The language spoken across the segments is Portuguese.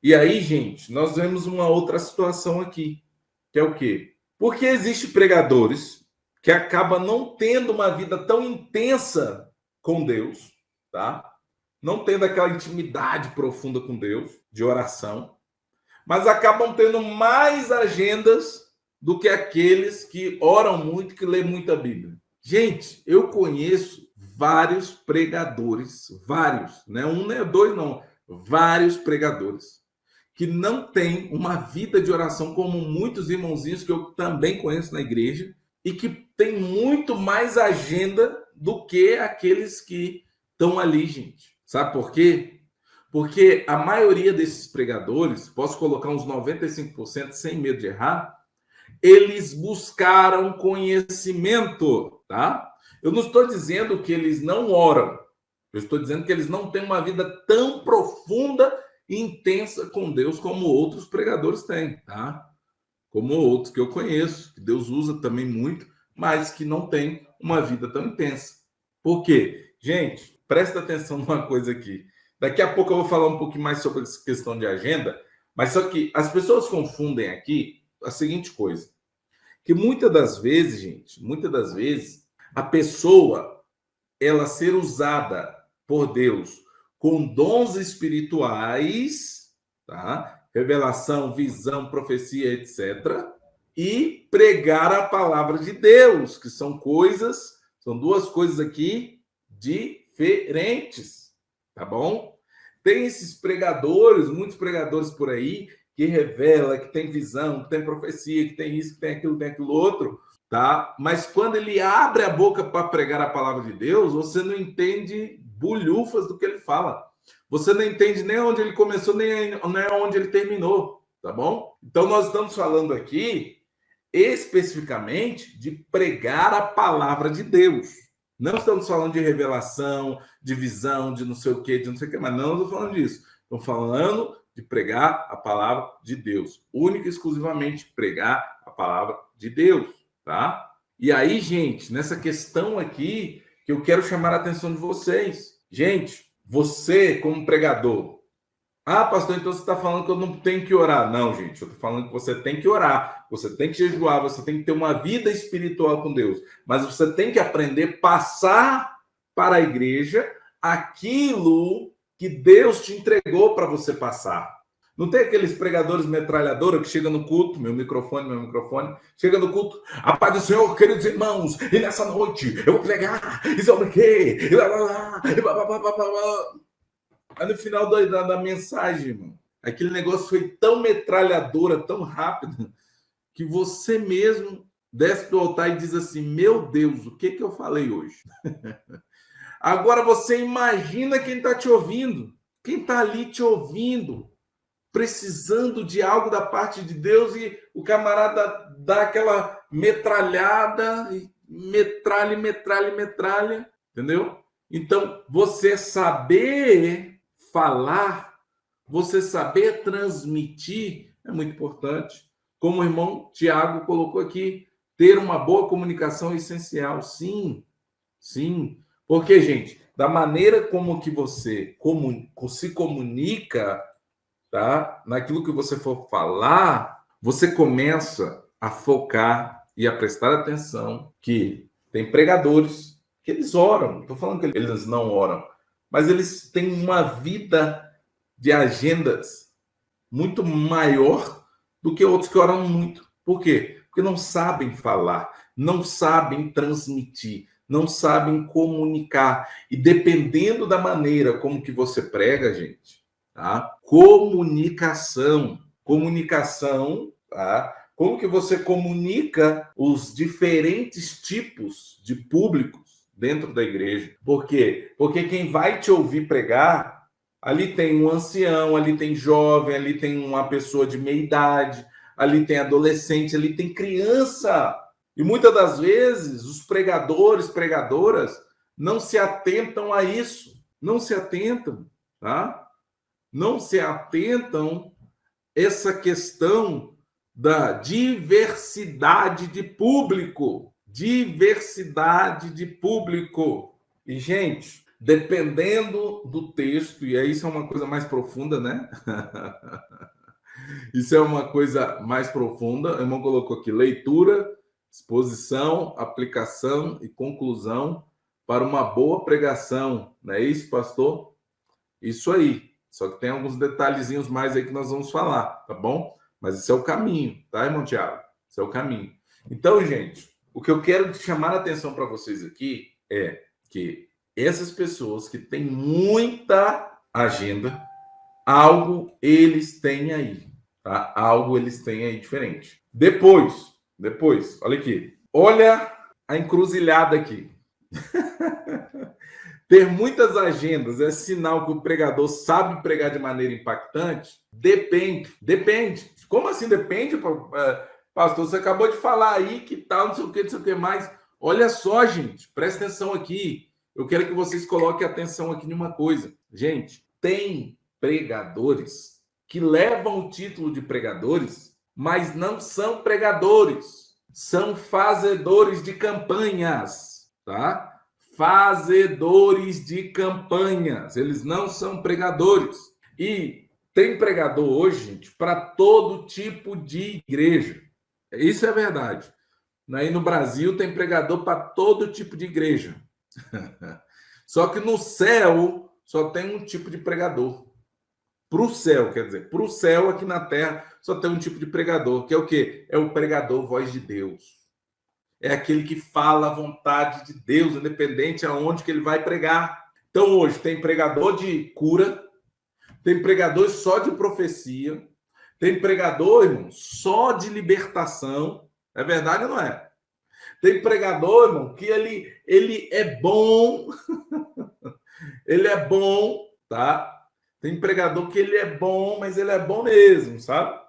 E aí, gente, nós vemos uma outra situação aqui, que é o quê? Porque existem pregadores que acabam não tendo uma vida tão intensa com Deus, tá? Não tendo aquela intimidade profunda com Deus, de oração, mas acabam tendo mais agendas do que aqueles que oram muito, que lêem muita Bíblia. Gente, eu conheço vários pregadores, vários, não é um, nem dois, não, vários pregadores que não têm uma vida de oração como muitos irmãozinhos que eu também conheço na igreja e que tem muito mais agenda do que aqueles que estão ali, gente. Sabe por quê? Porque a maioria desses pregadores, posso colocar uns 95% sem medo de errar, eles buscaram conhecimento, tá? Eu não estou dizendo que eles não oram. Eu estou dizendo que eles não têm uma vida tão profunda e intensa com Deus como outros pregadores têm, tá? Como outros que eu conheço, que Deus usa também muito, mas que não tem uma vida tão intensa. Por quê? Gente, presta atenção numa coisa aqui. Daqui a pouco eu vou falar um pouquinho mais sobre essa questão de agenda, mas só que as pessoas confundem aqui a seguinte coisa, que muitas das vezes, gente, muitas das vezes, a pessoa, ela ser usada por Deus com dons espirituais, tá? Revelação, visão, profecia, etc. E pregar a palavra de Deus, que são coisas, são duas coisas aqui diferentes, tá bom? Tem esses pregadores, muitos pregadores por aí, que revela, que tem visão, que tem profecia, que tem isso, que tem aquilo outro, tá? Mas quando ele abre a boca para pregar a palavra de Deus, você não entende bulhufas do que ele fala. Você não entende nem onde ele começou, nem onde ele terminou, tá bom? Então nós estamos falando aqui especificamente de pregar a palavra de Deus. Não estamos falando de revelação, de visão, de não sei o quê, de não sei o quê, mas não estou falando disso. Estou falando de pregar a palavra de Deus. Única e exclusivamente pregar a palavra de Deus, tá? E aí, gente, nessa questão aqui, que eu quero chamar a atenção de vocês. Gente, você como pregador, pastor, então você está falando que eu não tenho que orar. Não, gente, eu estou falando que você tem que orar, você tem que jejuar, você tem que ter uma vida espiritual com Deus. Mas você tem que aprender a passar para a igreja aquilo que Deus te entregou para você passar. Não tem aqueles pregadores metralhadora que chega no culto, meu microfone, chega no culto, a paz do Senhor, queridos irmãos, e nessa noite eu vou pregar, e sobre o quê? E blá, blá, blá, e blá, blá, blá, blá, blá. Aí no final da mensagem, mano, aquele negócio foi tão metralhadora, tão rápido, que você mesmo desce do altar e diz assim: meu Deus, o que eu falei hoje? Agora você imagina quem está te ouvindo, quem está ali te ouvindo, precisando de algo da parte de Deus, e o camarada dá aquela metralhada, metralha, entendeu? Então, você saber falar, você saber transmitir é muito importante. Como o irmão Tiago colocou aqui, ter uma boa comunicação é essencial. Sim, sim. Porque, gente, da maneira como que você se comunica, tá? Naquilo que você for falar, você começa a focar e a prestar atenção que tem pregadores que eles oram. Não estou falando que eles não oram, mas eles têm uma vida de agendas muito maior do que outros que oram muito. Por quê? Porque não sabem falar, não sabem transmitir, não sabem comunicar. E dependendo da maneira como que você prega, gente, tá? Comunicação, tá? Como que você comunica os diferentes tipos de públicos dentro da igreja? Por quê? Porque quem vai te ouvir pregar, ali tem um ancião, ali tem jovem, ali tem uma pessoa de meia idade, ali tem adolescente, ali tem criança. E muitas das vezes os pregadores, pregadoras não se atentam a isso, não se atentam, tá? Não se atentam essa questão da diversidade de público. Diversidade de público. E, gente, dependendo do texto, e aí isso é uma coisa mais profunda, né? Isso é uma coisa mais profunda. O irmão colocou aqui: leitura, exposição, aplicação e conclusão para uma boa pregação. Não é isso, pastor? Isso aí. Só que tem alguns detalhezinhos mais aí que nós vamos falar, tá bom? Mas esse é o caminho, tá, irmão Tiago? Esse é o caminho. Então, gente, o que eu quero chamar a atenção para vocês aqui é que essas pessoas que têm muita agenda, algo eles têm aí, tá? Algo eles têm aí diferente. Depois, olha aqui. Olha a encruzilhada aqui. Ter muitas agendas é sinal que o pregador sabe pregar de maneira impactante? Depende. Como assim depende, pastor? Você acabou de falar aí que tal, não sei o que mais. Olha só, gente, presta atenção aqui. Eu quero que vocês coloquem atenção aqui em uma coisa. Gente, tem pregadores que levam o título de pregadores, mas não são pregadores. São fazedores de campanhas, tá? Fazedores de campanhas. Eles não são pregadores. E tem pregador hoje, gente, para todo tipo de igreja. Isso é verdade. Aí no Brasil tem pregador para todo tipo de igreja. Só que no céu só tem um tipo de pregador. Para o céu, quer dizer, para o céu aqui na terra só tem um tipo de pregador, que é o quê? É o pregador voz de Deus. É aquele que fala a vontade de Deus, independente aonde que ele vai pregar. Então hoje tem pregador de cura, tem pregador só de profecia, tem pregador, irmão, só de libertação. É verdade ou não é? Tem pregador, irmão, que ele é bom, ele é bom, tá? Tem pregador que ele é bom, mas ele é bom mesmo, sabe?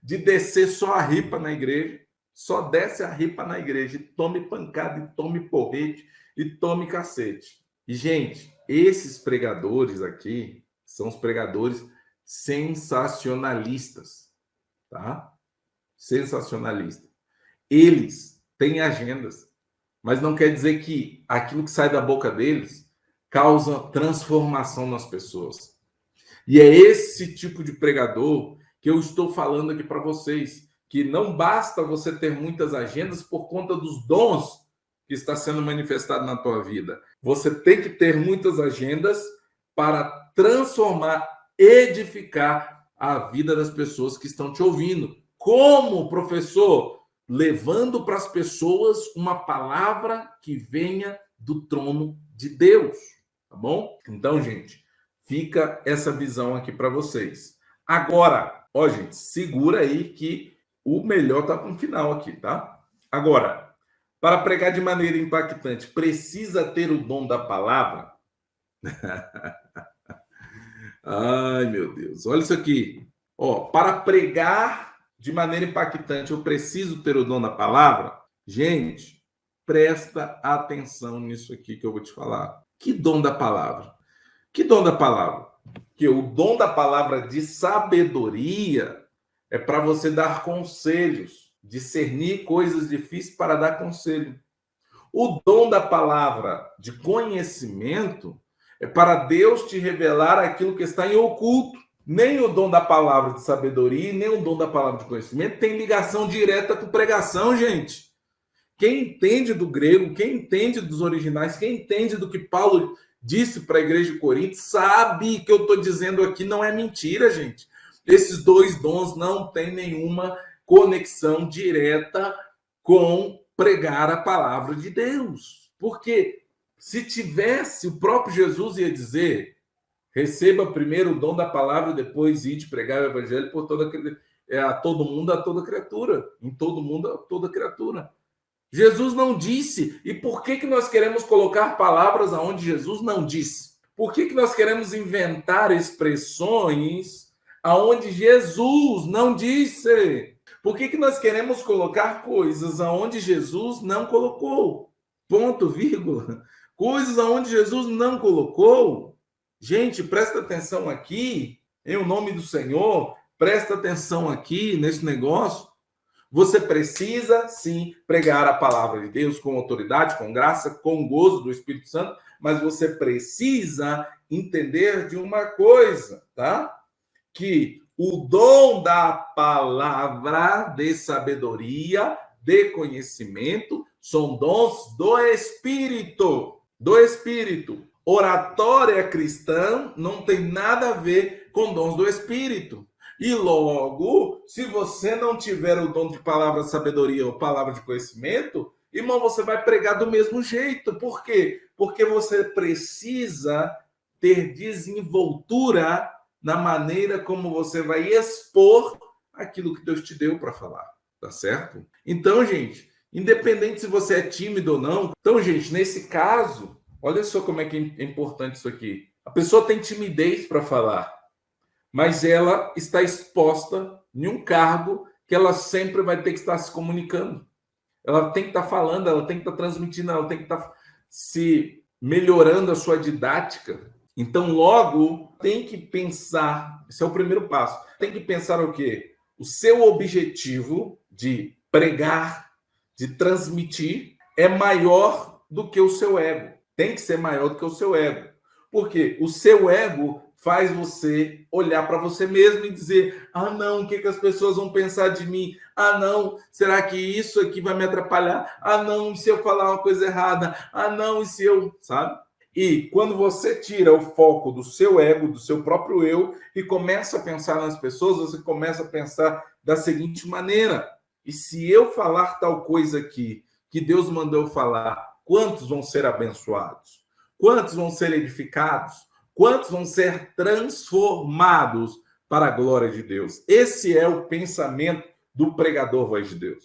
De descer só a ripa na igreja, só desce a ripa na igreja, e tome pancada, e tome porrete, e tome cacete. E, gente, esses pregadores aqui são os pregadores sensacionalistas, tá? Sensacionalistas. Eles têm agendas, mas não quer dizer que aquilo que sai da boca deles causa transformação nas pessoas. E é esse tipo de pregador que eu estou falando aqui para vocês, que não basta você ter muitas agendas por conta dos dons que está sendo manifestado na tua vida. Você tem que ter muitas agendas para transformar, edificar a vida das pessoas que estão te ouvindo. Como, professor? Levando para as pessoas uma palavra que venha do trono de Deus, tá bom? Então, gente, fica essa visão aqui para vocês. Agora, ó, gente, segura aí que o melhor tá para o final aqui, tá? Agora, para pregar de maneira impactante, precisa ter o dom da palavra? Ai, meu Deus. Olha isso aqui. Ó, para pregar de maneira impactante, eu preciso ter o dom da palavra? Gente, presta atenção nisso aqui que eu vou te falar. Que dom da palavra? Que dom da palavra? Que o dom da palavra de sabedoria é para você dar conselhos, discernir coisas difíceis para dar conselho. O dom da palavra de conhecimento é para Deus te revelar aquilo que está em oculto. Nem o dom da palavra de sabedoria, nem o dom da palavra de conhecimento tem ligação direta com pregação, gente. Quem entende do grego, quem entende dos originais, quem entende do que Paulo disse para a igreja de Corinto, sabe que eu estou dizendo aqui não é mentira, gente. Esses dois dons não têm nenhuma conexão direta com pregar a palavra de Deus. Porque se tivesse, o próprio Jesus ia dizer: receba primeiro o dom da palavra e depois ide pregar o evangelho por a todo mundo, a toda criatura. Em todo mundo, a toda criatura. Jesus não disse. E por que nós queremos colocar palavras aonde Jesus não disse? Por que nós queremos inventar expressões aonde Jesus não disse? Por que nós queremos colocar coisas aonde Jesus não colocou? Ponto, vírgula. Coisas aonde Jesus não colocou. Gente, presta atenção aqui, em nome do Senhor, presta atenção aqui nesse negócio, Você precisa, sim, pregar a palavra de Deus com autoridade, com graça, com gozo do Espírito Santo, mas você precisa entender de uma coisa, tá? Que o dom da palavra de sabedoria, de conhecimento, são dons do Espírito. Do Espírito. Oratória cristã não tem nada a ver com dons do Espírito. E logo, se você não tiver o dom de palavra de sabedoria ou palavra de conhecimento, irmão, você vai pregar do mesmo jeito. Por quê? Porque você precisa ter desenvoltura na maneira como você vai expor aquilo que Deus te deu para falar, tá certo? Então, gente, independente se você é tímido ou não, então, gente, nesse caso, olha só como é que é importante isso aqui. A pessoa tem timidez para falar, mas ela está exposta em um cargo que ela sempre vai ter que estar se comunicando. Ela tem que estar falando, ela tem que estar transmitindo, ela tem que estar se melhorando a sua didática. Então, logo, tem que pensar, esse é o primeiro passo, tem que pensar o quê? O seu objetivo de pregar, de transmitir, é maior do que o seu ego. Tem que ser maior do que o seu ego. Porque o seu ego faz você olhar para você mesmo e dizer: ah, não, o que as pessoas vão pensar de mim? Ah, não, será que isso aqui vai me atrapalhar? Ah, não, e se eu falar uma coisa errada? Ah, não, e se eu... Sabe? E quando você tira o foco do seu ego, do seu próprio eu, e começa a pensar nas pessoas, você começa a pensar da seguinte maneira: e se eu falar tal coisa aqui, que Deus mandou falar, quantos vão ser abençoados? Quantos vão ser edificados? Quantos vão ser transformados para a glória de Deus? Esse é o pensamento do pregador voz de Deus.